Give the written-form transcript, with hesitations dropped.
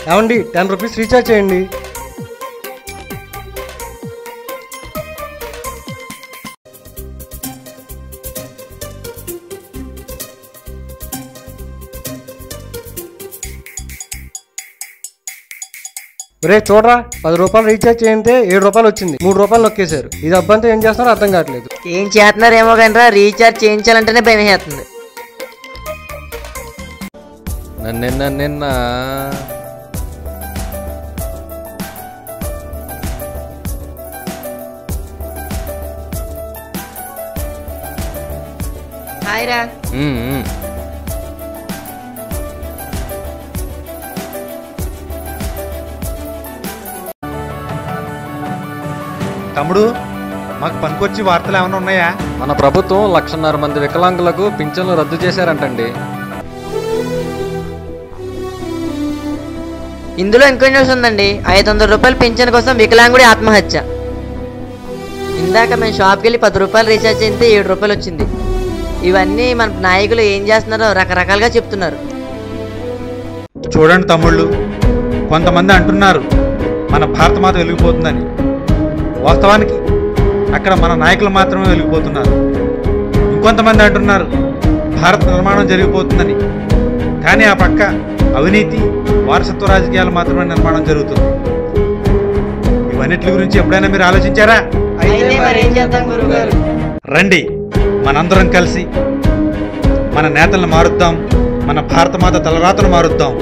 ఏమండి 10 rupees recharge చేయండి. రే చూడరా, 10 రూపాయలు రీఛార్జ్ చేయంటే 7 రూపాయలు వచ్చింది, 3 రూపాయలు నొక్కేశారు. ఇది అబ్బంతా ఏం చేస్తున్నారో అర్థం కావట్లేదు. ఏం చేస్తున్నారేమో కానీ రీఛార్జ్ చేయించాలంటేనే భయం వేస్తుంది. నిన్న హాయ్ రా. తమ్ముడు, మాకు పనికొచ్చి వార్తలు ఏమైనా ఉన్నాయా? మన ప్రభుత్వం 1,50,000 మంది వికలాంగులకు పింఛన్లు రద్దు చేశారంటండి. ఇందులో ఇంకో న్యూస్ ఉందండి. 500 రూపాయలు పింఛన్ కోసం వికలాంగుడి ఆత్మహత్య. ఇందాక మేము షాప్కి వెళ్ళి 10 రూపాయలు రీఛార్జ్ చేస్తే 7 రూపాయలు వచ్చింది. ఇవన్నీ మన నాయకులు ఏం చేస్తున్నారో రకరకాలుగా చెప్తున్నారు. చూడండి తమ్ముళ్ళు, కొంతమంది అంటున్నారు మన భారతమాత వెలిగిపోతుందని. వాస్తవానికి అక్కడ మన నాయకులు మాత్రమే వెలిగిపోతున్నారు. ఇంకొంతమంది అంటున్నారు భారత నిర్మాణం జరిగిపోతుందని. కానీ ఆ పక్క అవినీతి, వారసత్వ రాజకీయాలు మాత్రమే నిర్మాణం జరుగుతుంది. ఇవన్నిటి గురించి ఎప్పుడైనా మీరు ఆలోచించారా? రండి, మనందరం కలిసి మన నేతలను మారుద్దాం, మన భారతమాత తలరాతను మారుద్దాం.